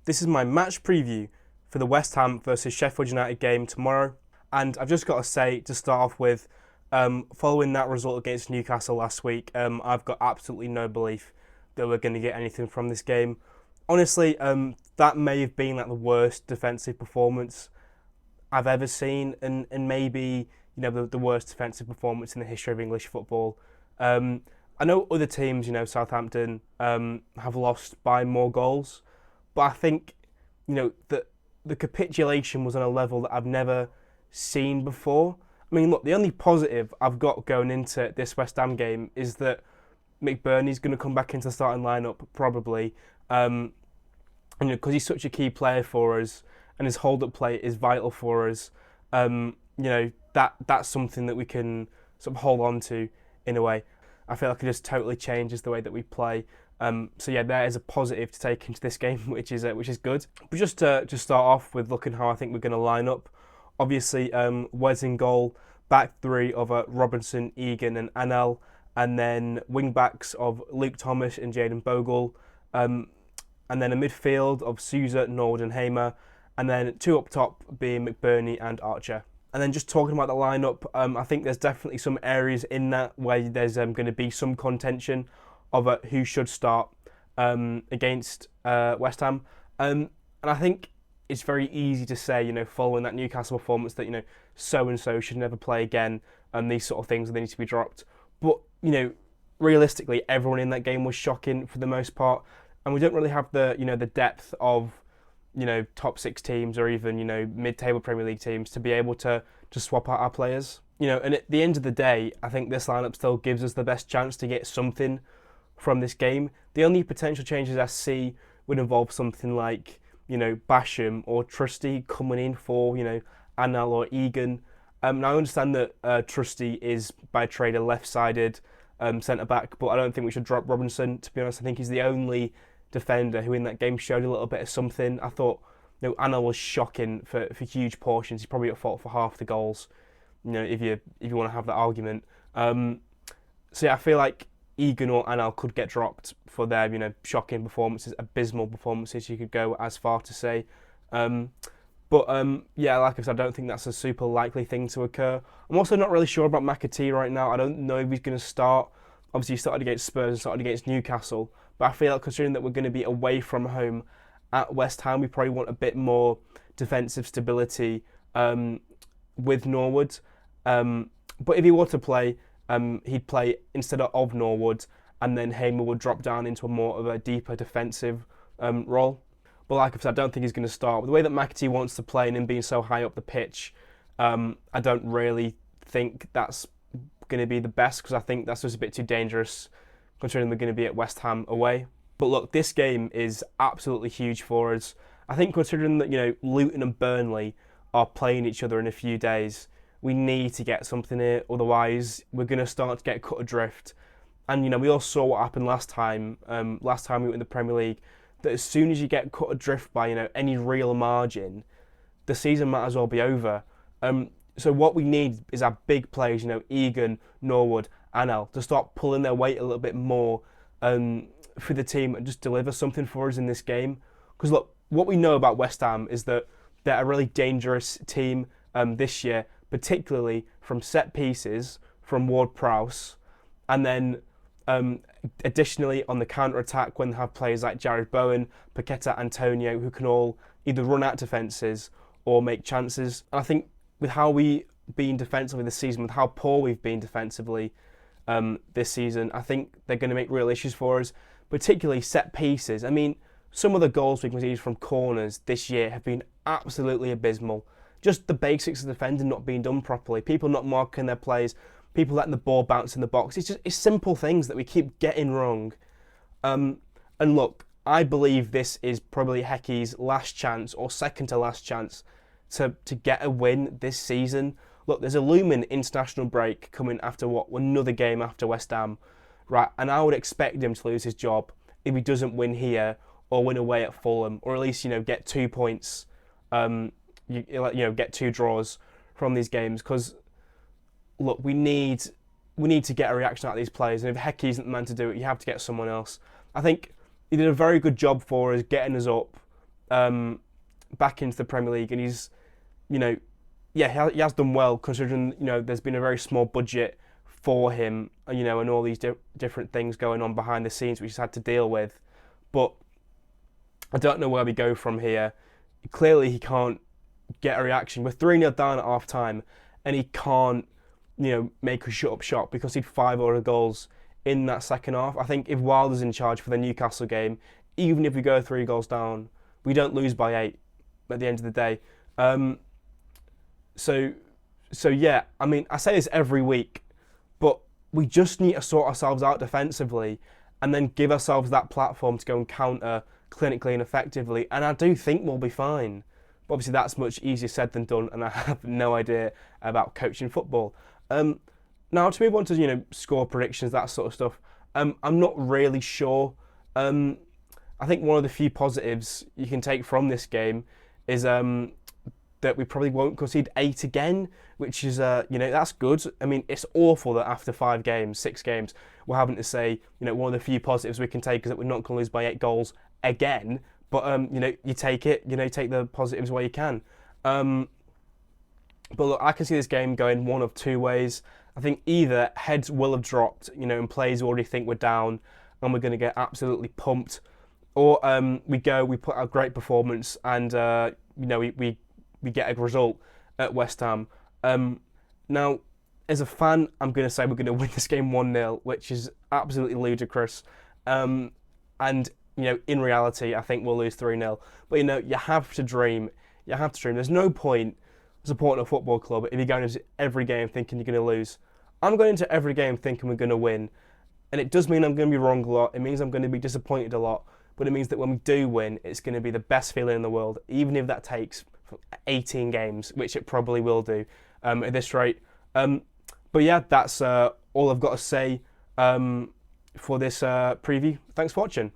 This is my match preview for the West Ham versus Sheffield United game tomorrow. And I've just got to say, to start off with, following that result against Newcastle last week, I've got absolutely no belief that we're going to get anything from this game. Honestly, that may have been like the worst defensive performance I've ever seen, and maybe the worst defensive performance in the history of English football. I know other teams, Southampton, have lost by more goals, but I think that the capitulation was on a level that I've never seen before. I mean, look, the only positive I've got going into this West Ham game is that McBurney's going to come back into the starting lineup probably, because he's such a key player for us, and his hold-up play is vital for us. That's something that we can sort of hold on to in a way. I feel like it just totally changes the way that we play. So yeah, there is a positive to take into this game, which is good. But just to start off with looking how I think we're going to line up. Obviously, Wes in goal, back three of Robinson, Egan, and Anel, and then wing backs of Luke Thomas and Jayden Bogle, and then a midfield of Sousa, Nord, and Hamer, and then two up top being McBurney and Archer. And then just talking about the lineup, I think there's definitely some areas in that where there's going to be some contention of who should start against West Ham. And I think it's very easy to say, following that Newcastle performance, that, so-and-so should never play again, and these sort of things, they need to be dropped. But, realistically, everyone in that game was shocking for the most part, and we don't really have the depth of top six teams or even, mid-table Premier League teams to be able to swap out our players. And at the end of the day, I think this lineup still gives us the best chance to get something from this game. The only potential changes I see would involve something like, Basham or Trusty coming in for, Anel or Egan. Now I understand that Trusty is by trade a left-sided centre-back, but I don't think we should drop Robinson. To be honest, I think he's the only defender who in that game showed a little bit of something. I thought Anel was shocking for huge portions. He's probably at fault for half the goals, if you want to have that argument. So yeah, I feel like Egan or Anel could get dropped for their shocking performances, abysmal performances, you could go as far to say. But yeah, like I said, I don't think that's a super likely thing to occur. I'm also not really sure about McAtee right now. I don't know if he's going to start. Obviously, he started against Spurs and started against Newcastle. But I feel like considering that we're going to be away from home at West Ham, we probably want a bit more defensive stability with Norwood. But if he were to play, he'd play instead of Norwood, and then Hamer would drop down into a more of a deeper defensive role. But like I said, I don't think he's going to start. With the way that McAtee wants to play and him being so high up the pitch, I don't really think that's going to be the best, because I think that's just a bit too dangerous considering we're going to be at West Ham away. But look, this game is absolutely huge for us. I think considering that, Luton and Burnley are playing each other in a few days, we need to get something here, otherwise we're going to start to get cut adrift. And, we all saw what happened last time we were in the Premier League, that as soon as you get cut adrift by, any real margin, the season might as well be over. So what we need is our big players, Egan, Norwood, Anel, to start pulling their weight a little bit more for the team and just deliver something for us in this game. Because look, what we know about West Ham is that they're a really dangerous team this year, particularly from set pieces from Ward-Prowse, and then additionally on the counter-attack when they have players like Jared Bowen, Paqueta, Antonio, who can all either run out defences or make chances. And I think with how we've been defensively this season, with how poor we've been defensively this season, I think they're going to make real issues for us, particularly set pieces. I mean, some of the goals we conceded from corners this year have been absolutely abysmal. Just the basics of defending not being done properly, people not marking their plays, people letting the ball bounce in the box. It's simple things that we keep getting wrong. And look, I believe this is probably Hecky's last chance, or second to last chance, to get a win this season. Look, there's a looming international break coming after another game after West Ham, right? And I would expect him to lose his job if he doesn't win here or win away at Fulham, or at least get 2 points, get 2 draws from these games. Because look, we need to get a reaction out of these players, and if Hecky isn't the man to do it, you have to get someone else. I think he did a very good job for us getting us up back into the Premier League, and he's, you know, yeah, he has done well considering, there's been a very small budget for him, and all these different things going on behind the scenes which he's had to deal with. But I don't know where we go from here. Clearly, he can't get a reaction. We're 3-0 down at half time, and he can't, make a shut up shot because he'd 5 other goals in that second half. I think if Wilder's in charge for the Newcastle game, even if we go 3 goals down, we don't lose by 8 at the end of the day. So yeah, I mean, I say this every week, but we just need to sort ourselves out defensively and then give ourselves that platform to go and counter clinically and effectively. And I do think we'll be fine. But obviously, that's much easier said than done, and I have no idea about coaching football. Now, to move on to score predictions, that sort of stuff, I'm not really sure. I think one of the few positives you can take from this game is that we probably won't concede 8 again, which is that's good. I mean, it's awful that after 5 games, 6 games, we're having to say one of the few positives we can take is that we're not going to lose by 8 goals again. But you take it, take the positives where you can. But look, I can see this game going one of 2 ways. I think either heads will have dropped, and players already think we're down and we're going to get absolutely pumped, or we put a great performance and we get a result at West Ham. Now, as a fan, I'm going to say we're going to win this game 1-0, which is absolutely ludicrous. And in reality, I think we'll lose 3-0. But you have to dream. You have to dream. There's no point supporting a football club if you're going into every game thinking you're going to lose. I'm going into every game thinking we're going to win. And it does mean I'm going to be wrong a lot. It means I'm going to be disappointed a lot. But it means that when we do win, it's going to be the best feeling in the world, even if that takes 18 games, which it probably will do at this rate. But yeah, that's all I've got to say for this preview. Thanks for watching.